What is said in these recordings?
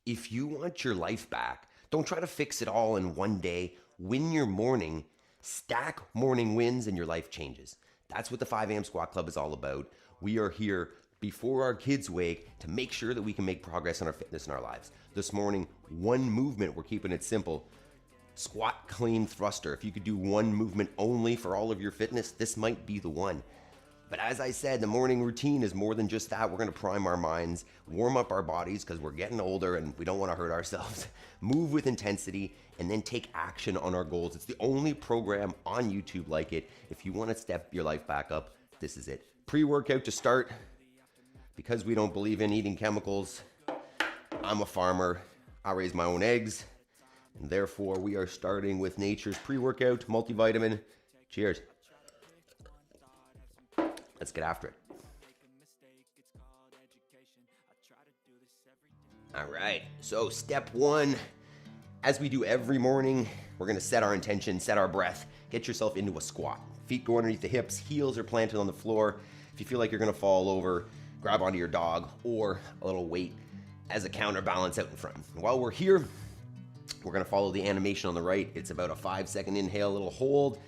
If you want your life back, don't try to fix it all in one day. Win your morning, stack morning wins, and your life changes. That's what the 5 a.m. Squat Club is all about. We are here before our kids wake to make sure that we can make progress on our fitness in our lives. This morning, one movement, we're keeping it simple. Squat clean thruster. If you could do one movement only for all of your fitness, this might be the one. But as I said, the morning routine is more than just that. We're going to prime our minds, warm up our bodies because we're getting older and we don't want to hurt ourselves, move with intensity, and then take action on our goals. It's the only program on YouTube like it. If you want to step your life back up, this is it. Pre-workout to start. Because we don't believe in eating chemicals, I'm a farmer. I raise my own eggs. And therefore, we are starting with nature's pre-workout multivitamin. Cheers. Let's get after it. All right, so step one, as we do every morning, we're gonna set our intention, set our breath, get yourself into a squat. Feet go underneath the hips, heels are planted on the floor. If you feel like you're gonna fall over, grab onto your dog or a little weight as a counterbalance out in front. While we're here, we're gonna follow the animation on the right. It's about a 5-second inhale, a little hold,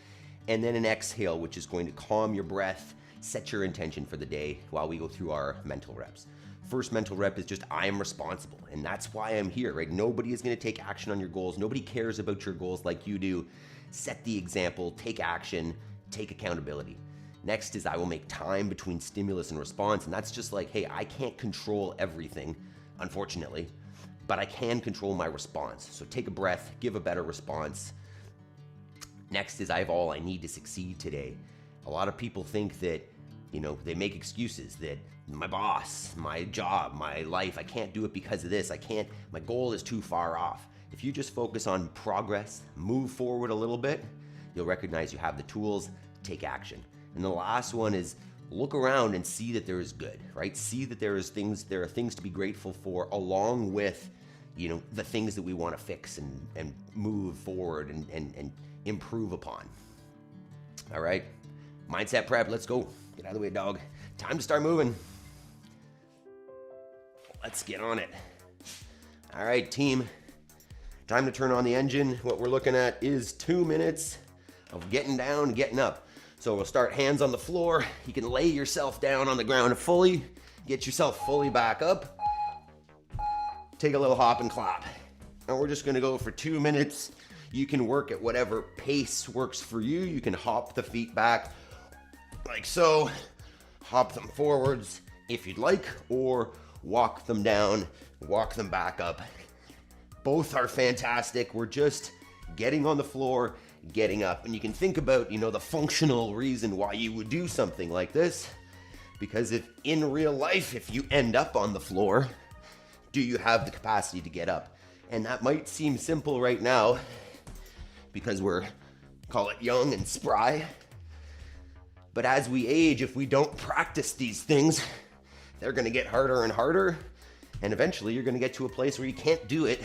and then an exhale, which is going to calm your breath, set your intention for the day while we go through our mental reps. First mental rep is just, I am responsible, and that's why I'm here, right? Nobody is gonna take action on your goals. Nobody cares about your goals like you do. Set the example, take action, take accountability. Next is I will make time between stimulus and response, and that's just like, hey, I can't control everything, unfortunately, but I can control my response. So take a breath, give a better response. Next is I have all I need to succeed today. A lot of people think that, they make excuses that my boss, my job, my life, I can't do it because of this. My goal is too far off. If you just focus on progress, move forward a little bit, you'll recognize you have the tools, take action. And the last one is look around and see that there is good, right? See that there are things to be grateful for along with, the things that we want to fix and move forward and improve upon. All right. Mindset prep, let's go. Get out of the way, dog. Time to start moving. Let's get on it. All right, team. Time to turn on the engine. What we're looking at is 2 minutes of getting down, getting up. So we'll start hands on the floor. You can lay yourself down on the ground fully, get yourself fully back up. Take a little hop and clap. And we're just gonna go for 2 minutes. You can work at whatever pace works for you. You can hop the feet back like so, hop them forwards if you'd like, or walk them down, walk them back up. Both are fantastic. We're just getting on the floor, getting up. And you can think about, the functional reason why you would do something like this. Because if in real life, if you end up on the floor, do you have the capacity to get up? And that might seem simple right now because we're, call it young and spry. But as we age, if we don't practice these things, they're gonna get harder and harder. And eventually you're gonna get to a place where you can't do it.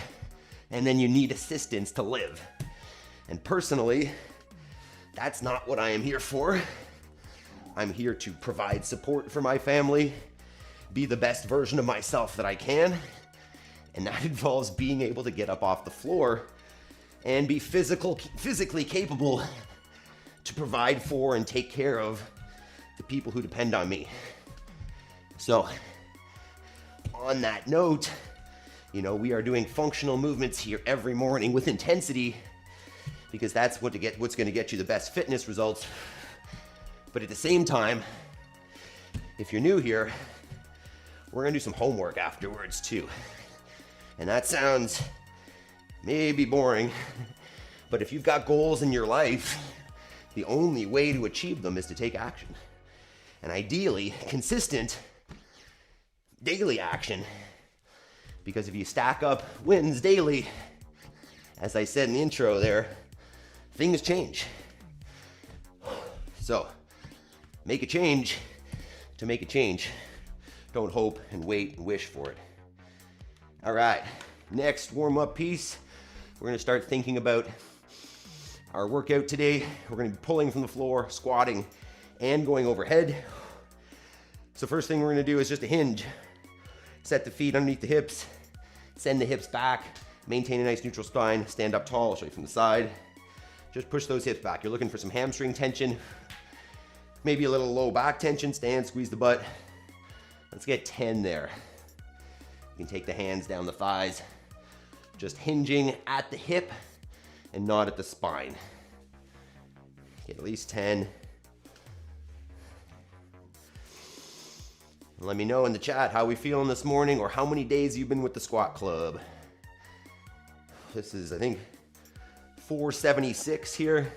And then you need assistance to live. And personally, that's not what I am here for. I'm here to provide support for my family, be the best version of myself that I can. And that involves being able to get up off the floor and be physically capable to provide for and take care of the people who depend on me. So, on that note, we are doing functional movements here every morning with intensity because that's what's gonna get you the best fitness results. But at the same time, if you're new here, we're gonna do some homework afterwards too. And that sounds maybe boring, but if you've got goals in your life, the only way to achieve them is to take action. And ideally, consistent daily action. Because if you stack up wins daily, as I said in the intro there, things change. So, make a change to make a change. Don't hope and wait and wish for it. All right, next warm-up piece, we're gonna start thinking about our workout today. We're gonna be pulling from the floor, squatting, and going overhead. So first thing we're gonna do is just a hinge. Set the feet underneath the hips, Send the hips back, maintain a nice neutral spine, stand up tall. I'll show you from the side. Just push those hips back. You're looking for some hamstring tension, maybe a little low back tension. Stand, squeeze the butt. Let's get 10 there. You can take the hands down the thighs, just hinging at the hip and not at the spine. Get at least 10. Let me know in the chat how we feeling this morning, or how many days you've been with the squat club. This is, I think, 476 here,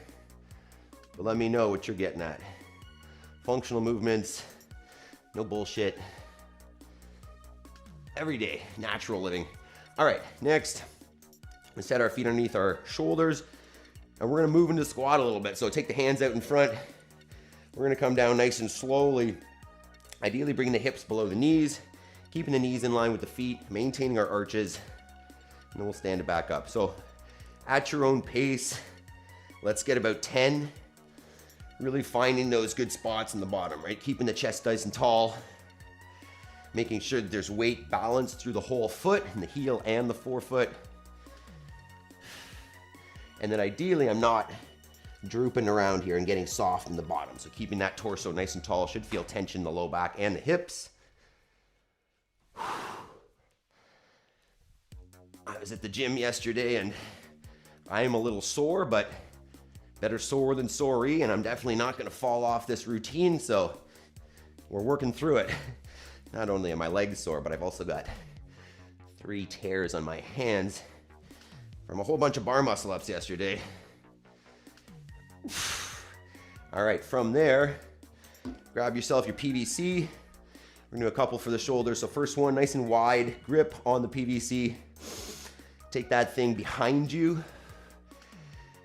but let me know what you're getting at. Functional movements, no bullshit. Every day, natural living. All right, next, let's set our feet underneath our shoulders, and we're gonna move into squat a little bit. So take the hands out in front. We're gonna come down nice and slowly. Ideally bringing the hips below the knees, keeping the knees in line with the feet, maintaining our arches, and then we'll stand it back up. So at your own pace, let's get about 10. Really finding those good spots in the bottom, right? Keeping the chest nice and tall, making sure that there's weight balanced through the whole foot, and the heel and the forefoot. And then ideally, I'm not drooping around here and getting soft in the bottom. So keeping that torso nice and tall. Should feel tension in the low back and the hips. I was at the gym yesterday and I am a little sore, but better sore than sorry, and I'm definitely not going to fall off this routine, so we're working through it. Not only are my legs sore, but I've also got 3 tears on my hands from a whole bunch of bar muscle ups yesterday. All right, from there, grab yourself your PVC. We're gonna do a couple for the shoulders. So first one, nice and wide grip on the PVC. Take that thing behind you.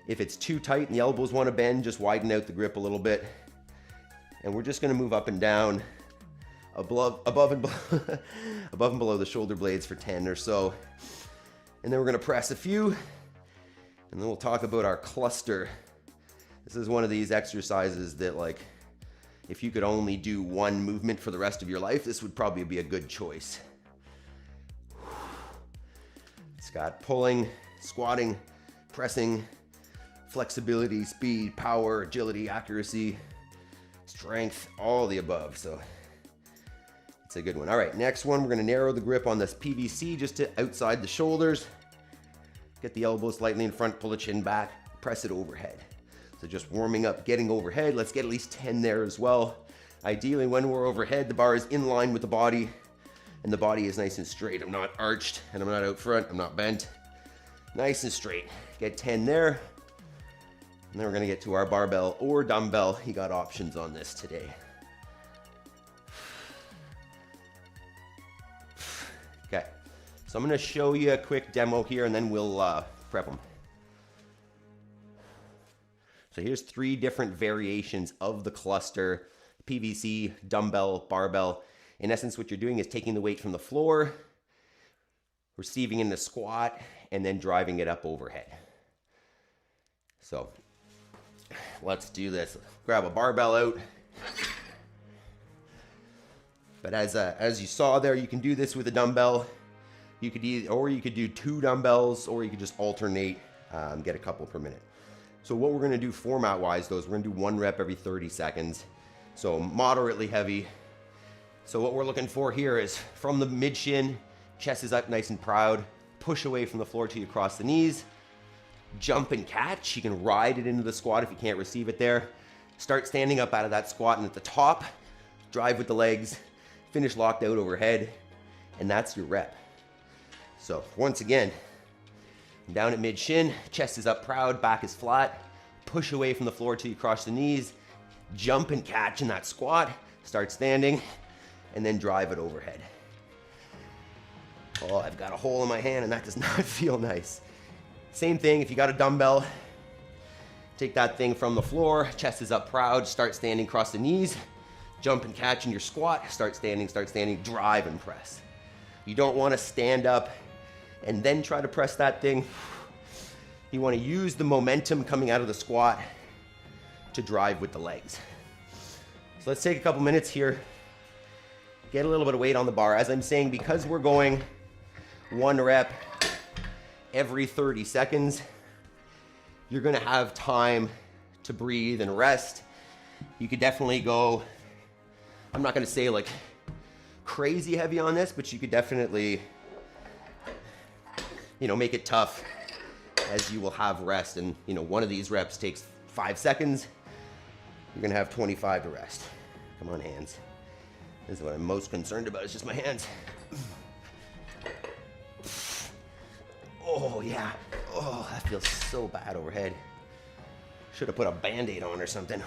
If it's too tight and the elbows wanna bend, just widen out the grip a little bit. And we're just gonna move up and down above and below the shoulder blades for 10 or so. And then we're gonna press a few, and then we'll talk about our cluster. This is one of these exercises that, like, if you could only do one movement for the rest of your life, this would probably be a good choice. It's got pulling, squatting, pressing, flexibility, speed, power, agility, accuracy, strength, all the above. So it's a good one. All right, next one, we're gonna narrow the grip on this PVC just to outside the shoulders. Get the elbows slightly in front, pull the chin back, press it overhead. So just warming up, getting overhead. Let's get at least 10 there as well. Ideally, when we're overhead, the bar is in line with the body, and the body is nice and straight. I'm not arched, and I'm not out front, I'm not bent. Nice and straight. Get 10 there. And then we're gonna get to our barbell or dumbbell. You got options on this today. Okay, so I'm gonna show you a quick demo here, and then we'll prep them. So here's 3 different variations of the cluster: PVC, dumbbell, barbell. In essence, what you're doing is taking the weight from the floor, receiving in the squat, and then driving it up overhead. So let's do this. Grab a barbell out. But as you saw there, you can do this with a dumbbell. You could do 2 dumbbells, or you could just alternate, get a couple per minute. So what we're gonna do format-wise, though, is we're gonna do 1 rep every 30 seconds. So moderately heavy. So what we're looking for here is from the mid-shin, chest is up nice and proud, push away from the floor till you cross the knees, jump and catch. You can ride it into the squat if you can't receive it there. Start standing up out of that squat, and at the top, drive with the legs, finish locked out overhead, and that's your rep. So once again, down at mid-shin, chest is up proud, back is flat, push away from the floor till you cross the knees, jump and catch in that squat, start standing, and then drive it overhead. Oh, I've got a hole in my hand, and that does not feel nice. Same thing, if you got a dumbbell, take that thing from the floor, chest is up proud, start standing, cross the knees, jump and catch in your squat, start standing, drive and press. You don't wanna stand up and then try to press that thing. You wanna use the momentum coming out of the squat to drive with the legs. So let's take a couple minutes here, get a little bit of weight on the bar. As I'm saying, because we're going 1 rep every 30 seconds. You're gonna have time to breathe and rest. You could definitely go, I'm not gonna say like crazy heavy on this, but you could definitely, you know, make it tough as you will have rest. And, you know, one of these reps takes 5 seconds. You're gonna have 25 to rest. Come on, hands. This is what I'm most concerned about, is just my hands. Oh, yeah. Oh, that feels so bad overhead. Should have put a Band-Aid on or something.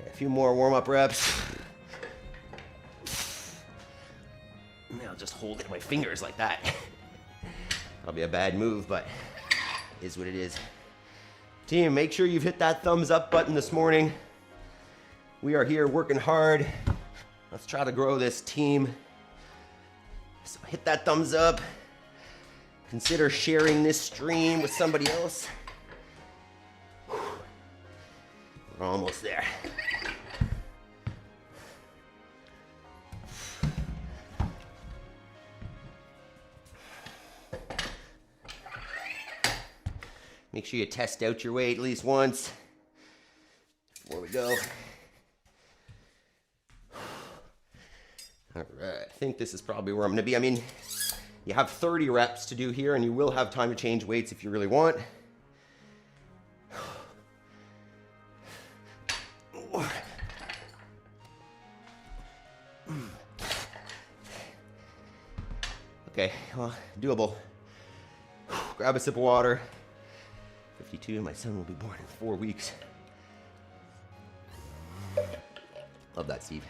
A few more warm-up reps. I'll just hold it in my fingers like that. That'll be a bad move, but it is what it is. Team, make sure you've hit that thumbs up button this morning. We are here working hard. Let's try to grow this team. So hit that thumbs up. Consider sharing this stream with somebody else. We're almost there. Make sure you test out your weight at least once before we go. All right, I think this is probably where I'm gonna be. I mean, you have 30 reps to do here, and you will have time to change weights if you really want. Okay, well, doable. Grab a sip of water. 52, my son will be born in 4 weeks. Love that, Steve.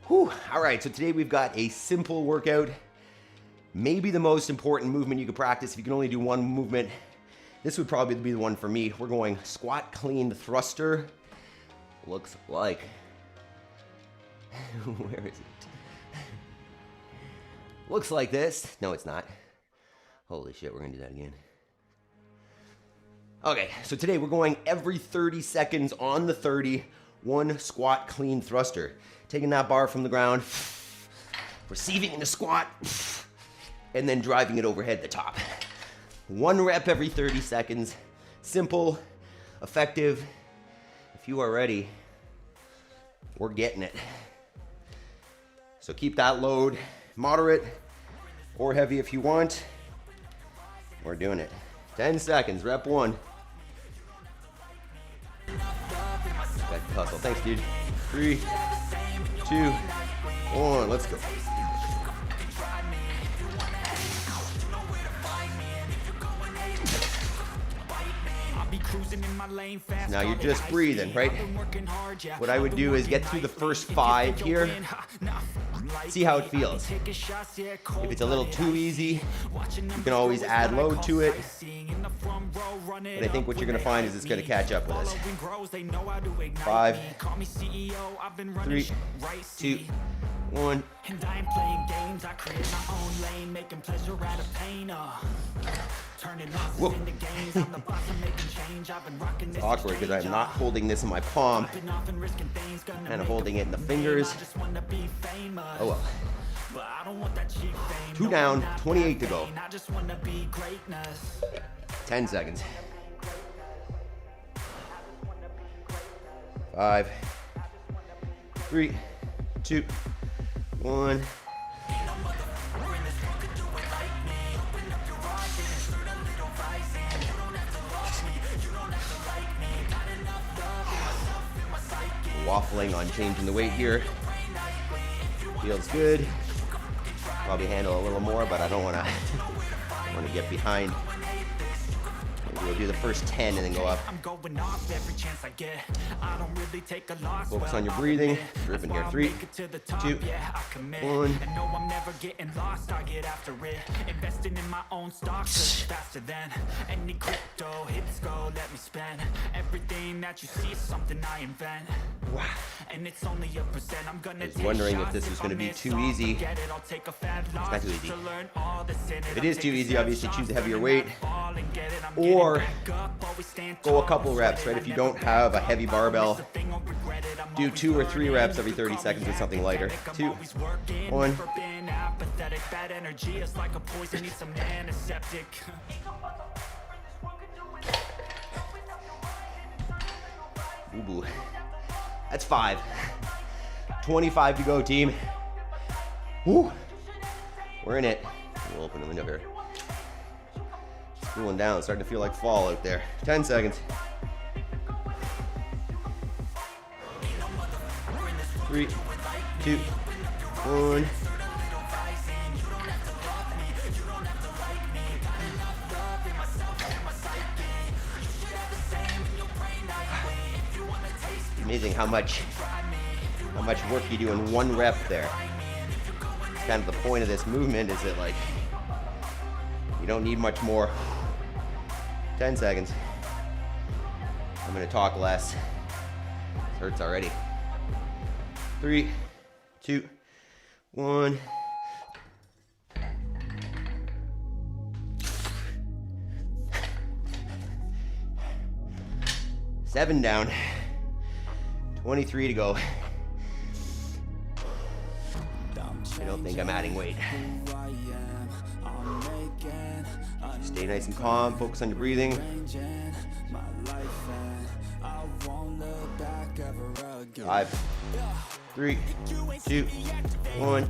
Whew. All right, so today we've got a simple workout. Maybe the most important movement you could practice. If you can only do one movement, this would probably be the one for me. We're going squat clean thruster. Looks like, where is it? Looks like this. No, it's not. Holy shit, we're gonna do that again. Okay, so today we're going every 30 seconds on the 30, 1 squat clean thruster. Taking that bar from the ground, receiving in a squat, and then driving it overhead the top. 1 rep every 30 seconds. Simple, effective. If you are ready, we're getting it. So keep that load moderate or heavy if you want. We're doing it. 10 seconds, rep 1. Back to hustle. Thanks, dude. 3, 2, 1, let's go. Now you're just breathing, right? What I would do is get through the first 5 here. See how it feels. If it's a little too easy, you can always add load to it. But I think what you're gonna find is it's gonna catch up with us. 5, 3, 2, 1. And I ain't playing games. I create my own lane, making pleasure out of pain. Turning losses into gains. I'm the boss, I'm making change. I've been rocking this. It's awkward because I'm not holding this in my palm. Kind of holding it in the fingers. Oh well. 2 down, 28 to go. 10 seconds. 5, 3, 2, 1. Waffling on changing the weight here. Feels good. Probably handle a little more, but I don't want to get behind. Maybe we'll do the first 10 and then go up. Focus on your breathing. Ripping here. 3, 2, 1. Everything that you see is something I invent. Wow. And it's only a percent. I'm gonna I was wondering if this was going to be too easy. It's not too easy. If it is too easy, obviously choose a heavier weight. Or go a couple reps, right? If you don't have a heavy barbell, do 2 or 3 reps every 30 seconds with something lighter. 2, 1. Ooh, that's 5. 25 to go, team. Woo. We're in it. We'll open the window here. It's cooling down. Starting to feel like fall out there. 10 seconds. 3, 2, 1. Amazing how much work you do in 1 rep there. It's kind of the point of this movement, is that like you don't need much more. 10 seconds. I'm gonna talk less. It hurts already. 3, 2, 1. Seven down. 23 to go. I don't think I'm adding weight. Stay nice and calm, focus on your breathing. 5, 3, 2, 1.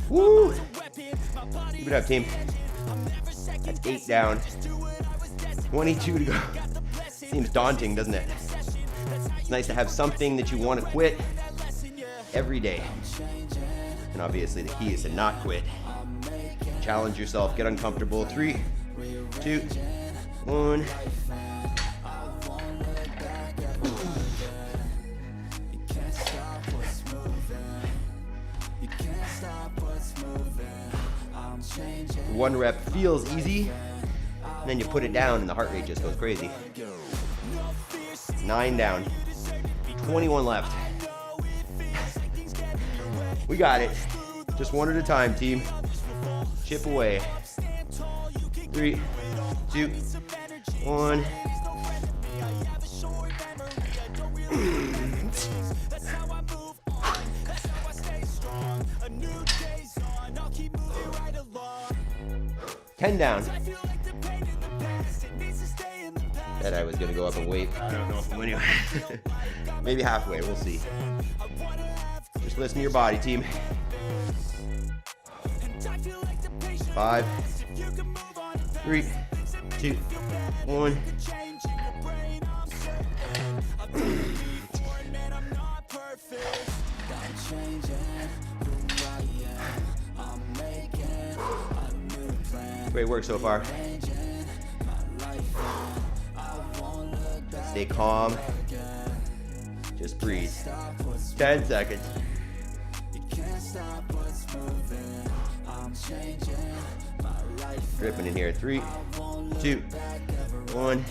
Woo! Keep it up, team. That's 8 down. 22 to go. Seems daunting, doesn't it? It's nice to have something that you want to quit every day. And obviously the key is to not quit. Challenge yourself, get uncomfortable. 3, 2, 1. One rep feels easy, and then you put it down and the heart rate just goes crazy. 9 down, 21 left. We got it. Just one at a time, team. Chip away. 3, 2, 1. Ten down. Said I was gonna go up and weight. I don't know if I'm anyway. Maybe halfway. We'll see. Just listen to your body, team. 5, 3, 2, 1. Great work so far. Stay calm. Just breathe. 10 seconds. Dripping in here. 3, 2, 1.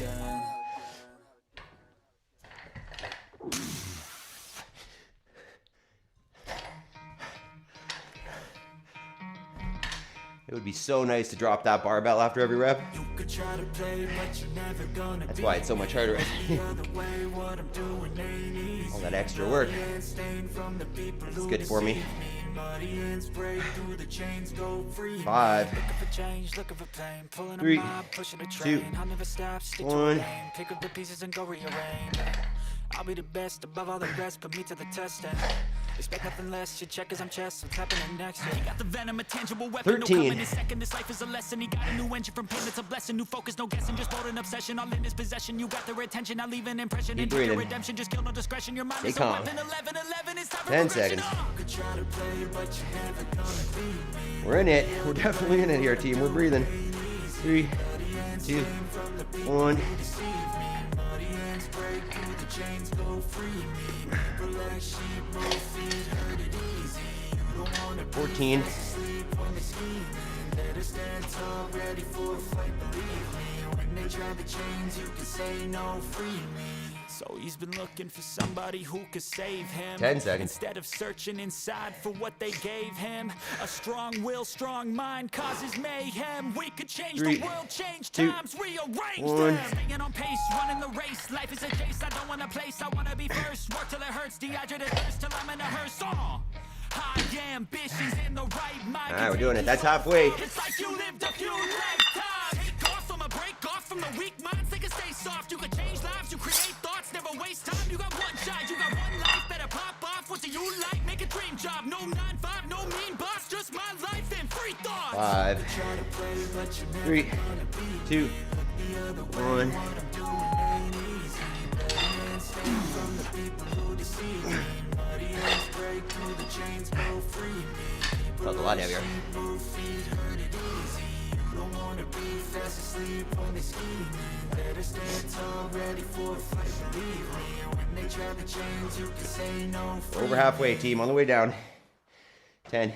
It would be so nice to drop that barbell after every rep. That's why it's so much harder. All that extra work. It's good for me. 5, 3, 2, 1. Pick up the pieces and go rearrange. I'll be the best above all the rest, put me to the test and expect nothing less. You check as I'm chest, what's happening next? You got the venom, a tangible weapon. 13. No coming in second, this life is a lesson. He got a new engine from pain, it's a blessing. New focus, no guessing, just bold and obsession. All in his possession, you got their attention. I leave an impression. Keep breathing. Redemption, just kill no discretion. Your mind Stay is calm. a weapon. 11, 11, it's time for 10 seconds. We're in it. We're definitely in it here, team. We're breathing. 3, 2, 1. Chains go free me, relax, sheep, no feet, hurt it easy. You don't wanna 14. So he's been looking for somebody who could save him. 10 seconds. Instead of searching inside for what they gave him. A strong will, strong mind causes mayhem. We could change 3, the world, change 2, times, rearrange 1. them. Staying on pace, running the race. Life is a chase, I don't want a place. I want to be first. Work till it hurts, dehydrated thirst till I'm in a hearse. High ambitions in the right mind. All right, we're doing it. That's halfway. It's like you lived a few lifetimes. Take off from a break off from the weak minds. They can stay soft. You can change lives. You create thoughts. Never waste time. You got one shot. You got one life. Better pop off. What do you like? Make a dream job. No 9-5. No mean boss. Just my life and free thoughts. 5, 3, 2, 1. Felt a lot heavier. Over halfway, team, on the way down. 10.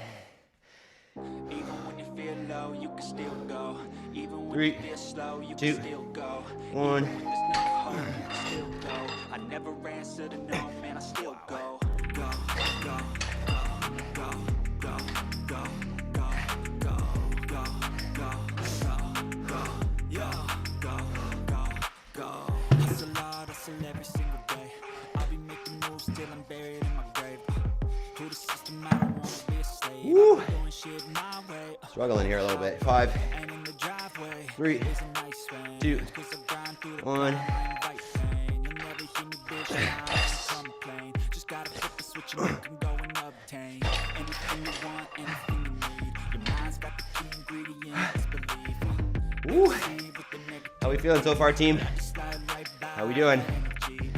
Even when you feel low, you can still go. Even when 3, you feel slow, you 2, can still go. 1. There's no hope, you can still go. I never answer to no, man, I still go. Go, go, go, go, go, go, go, go, go, go, go, go, go, go. Hustle hard, hustle every single day. I'll be making moves till I'm buried in my grave. To the system, I don't wanna be a slave. Woo. I'm doing shit my way. Struggling here a little bit. 5, And in the driveway, 3, there's a nice rain. 2, 'Cause I grind through the 1. grind, fight pain. You'll never hear me, bitch, I don't complain. Just gotta flip the switch and you can go and obtain anything you want, anything you need. Your mind's got the key ingredients, believe. Woo. Receive with the negative, How we feeling so far, team? just slide right by. How we doing? Energy.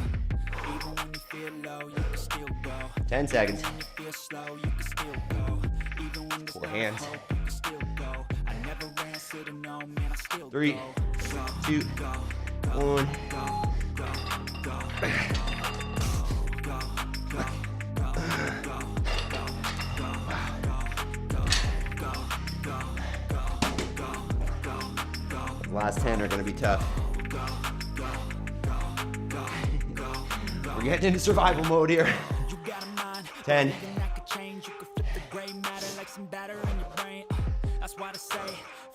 Even when you feel low, you can still go. 10 seconds. When you feel slow, you can still go. Even when there's 4 no hands. hope, you can still go. I never answer to no, man, I still 3, go. 2, 1. The last 10 are going to be tough. We're getting into survival mode here. 10.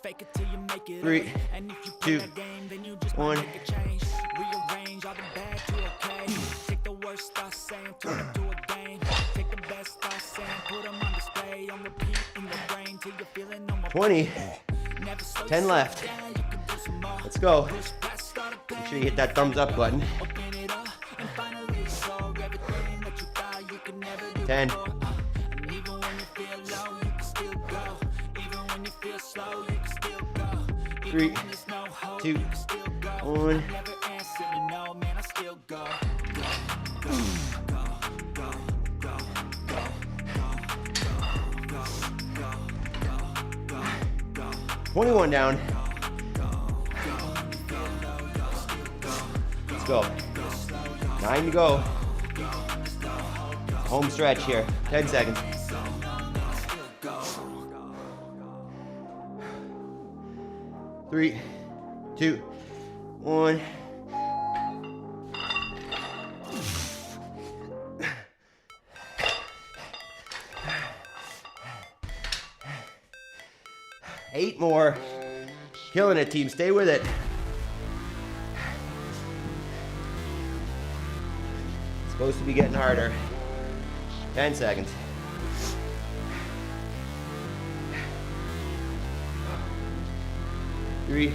Fake it till you make it. 3, And if you 2, play that game, then you just 1. might make a change. Rearrange all the bad to okay. Take the worst thoughts saying, turn it to a game. Take the best thoughts saying, put them on display. On repeat in your brain till you're feeling no more. 20. Never slow 10 left. down, you can do some more. Let's go. Push past, start a Make sure you hit that thumbs up button. Open it up and finally explore everything that you thought you could never do 10. before. And even when you feel low, you can still go. Even when you feel slow, you can still go. Even 3, when there's no hope, 2, you can still go. 1. I never answer to no, man, I still go. Go, go, go, go, go, go, go, go, go, go, go. 21 down. Let's go. 9 to go. Home stretch here. 10 seconds. 3, 2, 1. Eight more. Killing it, team. Stay with it. It's supposed to be getting harder. 10 seconds. 3,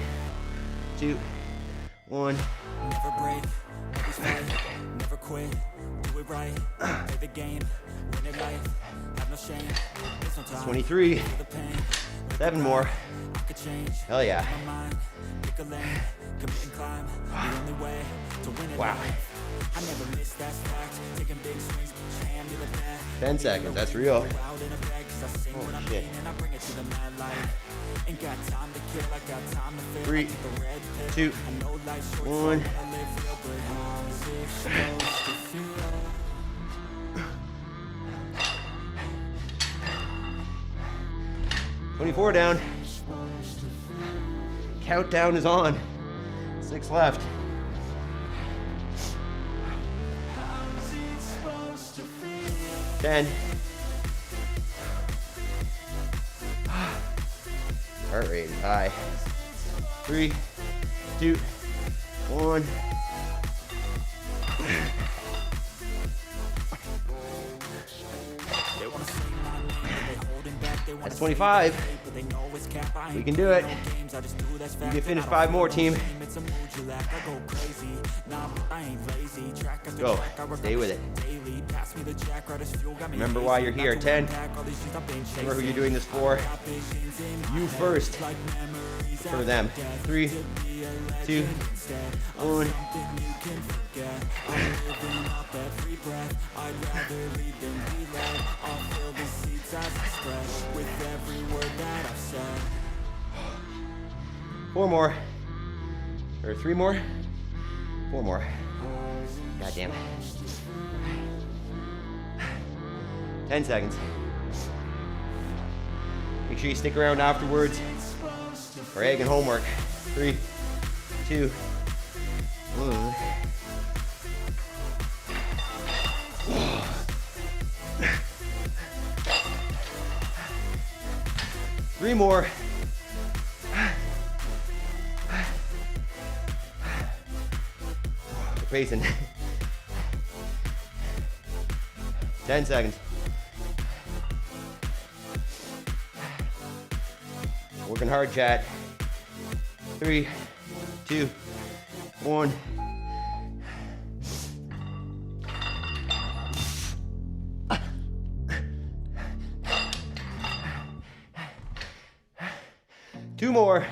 2, 1. Never break, always fight, never quit, do it right, play the game, win it life, have no shame, there's no time, 23. feel the pain, 7 more. I could change, Hell yeah. my mind, pick a lane, commit and climb, the only way to win it. Wow. I never miss that fact, taking big swings, hand to the bat. 10 seconds. That's real. Out in a bag, 'cause I sing what I shit. mean and I bring it to the mad light. Ain't got time to kill, I got time to feel. 3, I take a red pill. 2, I know life's short, 1. so I live real, but how's it supposed to feel? 24 down. Countdown is on. 6 left. Ten. Heart rate is high. 3, 2, 1. That's 25. We can do it. You can finish 5 more, team. Go. Stay with it. Remember why you're here. 10. Remember who you're doing this for. You first. For them. 3, 2, 1. Four more. Or 3 more. 4 more. God damn it. 10 seconds. Make sure you stick around afterwards for egg and homework. 3, 2, 1. Three more. We're pacing. 10 seconds. Working hard, chat. 3, 2, 1. Two more.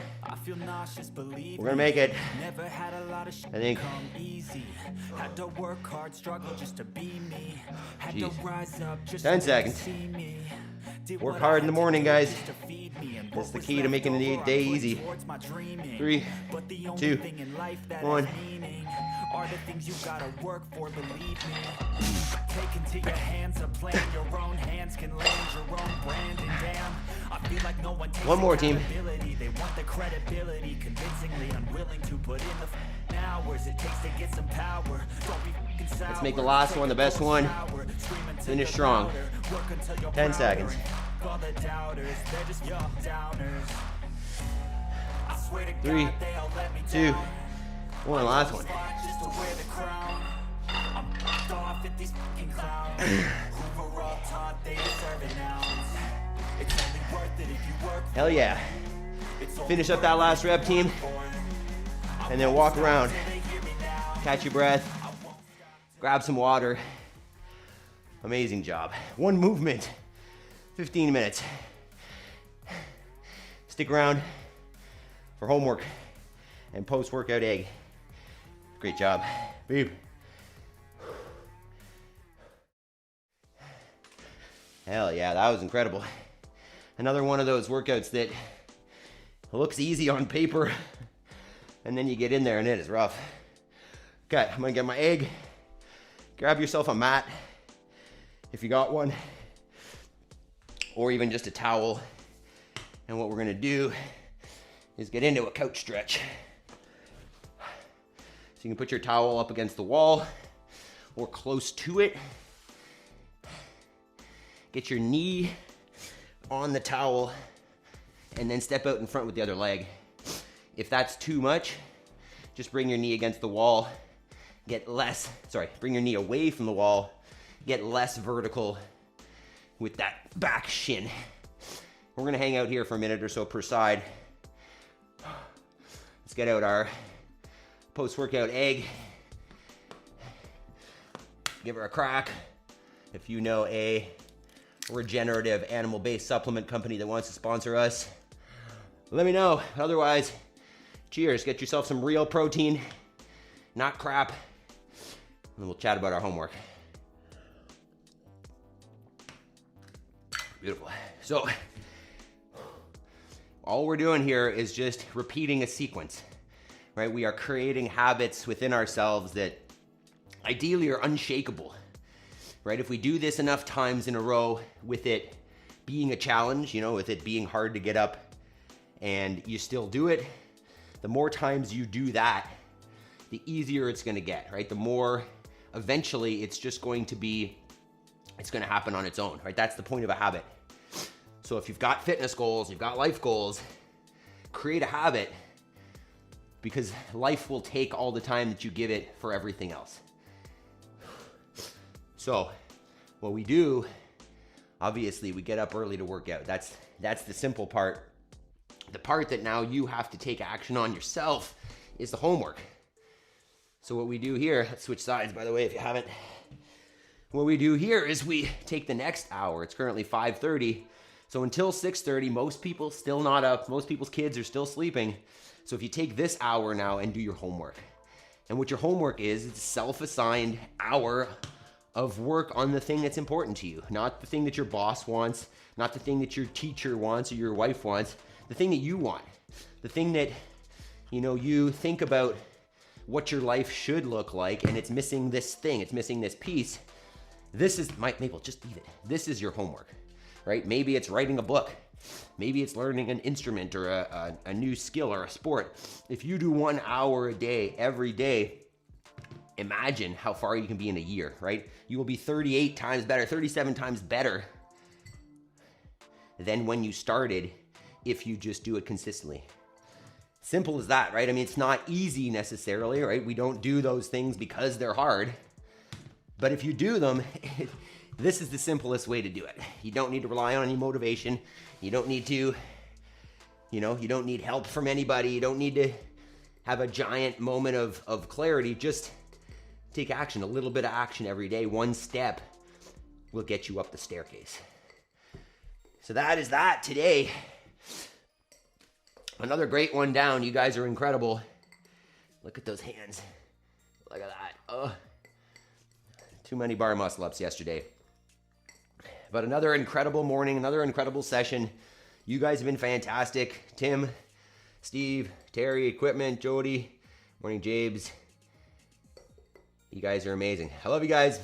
We're gonna make it. I think. Had to work hard, struggle just to be me. Had to rise up just 10 seconds. Work hard in the morning, guys. That's the key to making the day easy. 3, 2, 1. Are the things you gotta work for, believe me. Take into your hands a plan, your own hands can land your own brand, and damn, I feel like no one takes one more, team. They want the credibility, convincingly unwilling to put in the hours it takes to get some power. Don't be fucking sour. Let's make the last one the best one. Finish strong. 10 seconds. All the doubters, they're just young downers. I swear to God, 3, 2, 1. Last one. Hell yeah. Finish up that last rep, team. And then walk around. Catch your breath. Grab some water. Amazing job. One movement. 15 minutes. Stick around for homework and post-workout egg. Great job. Beep. Hell yeah, that was incredible. Another one of those workouts that looks easy on paper, and then you get in there and it is rough. Okay, I'm gonna get my egg. Grab yourself a mat, if you got one, or even just a towel. And what we're gonna do is get into a couch stretch. So you can put your towel up against the wall or close to it. Get your knee on the towel and then step out in front with the other leg. If that's too much, just bring your knee against the wall. Bring your knee away from the wall. Get less vertical with that back shin. We're gonna hang out here for a minute or so per side. Let's get out our post-workout egg. Give her a crack. If you know a regenerative animal-based supplement company that wants to sponsor us, let me know. Otherwise, cheers. Get yourself some real protein, not crap, and we'll chat about our homework. Beautiful. So, all we're doing here is just repeating a sequence, right? We are creating habits within ourselves that ideally are unshakable, right? If we do this enough times in a row with it being a challenge, you know, with it being hard to get up and you still do it, the more times you do that, the easier it's gonna get, right? The more, eventually, it's just going to be, it's gonna happen on its own, right? That's the point of a habit. So if you've got fitness goals, you've got life goals, create a habit, because life will take all the time that you give it for everything else. So what we do, obviously we get up early to work out. That's the simple part. The part that now you have to take action on yourself is the homework. So what we do here, let's switch sides by the way if you haven't. What we do here is we take the next hour. It's currently 5:30. So until 6:30, most people still not up. Most people's kids are still sleeping. So if you take this hour now and do your homework. And what your homework is, it's a self-assigned hour of work on the thing that's important to you. Not the thing that your boss wants, not the thing that your teacher wants or your wife wants, the thing that you want. The thing that, you know, you think about what your life should look like and it's missing this thing, it's missing this piece. This is, Maple, just leave it. This is your homework, right? Maybe it's writing a book. Maybe it's learning an instrument or a new skill or a sport. If you do 1 hour a day, every day, imagine how far you can be in a year, right? You will be 38 times better, 37 times better than when you started if you just do it consistently. Simple as that, right? I mean, it's not easy necessarily, right? We don't do those things because they're hard. But if you do them, this is the simplest way to do it. You don't need to rely on any motivation. You don't need to, you know, you don't need help from anybody. You don't need to have a giant moment of clarity. Just take action, a little bit of action every day. One step will get you up the staircase. So that is that today. Another great one down. You guys are incredible. Look at those hands. Look at that. Oh, too many bar muscle ups yesterday. But another incredible morning, another incredible session. You guys have been fantastic. Tim, Steve, Terry, equipment, Jody, morning Jabes. You guys are amazing. I love you guys.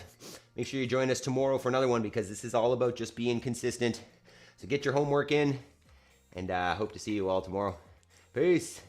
Make sure you join us tomorrow for another one because this is all about just being consistent. So get your homework in and hope to see you all tomorrow. Peace.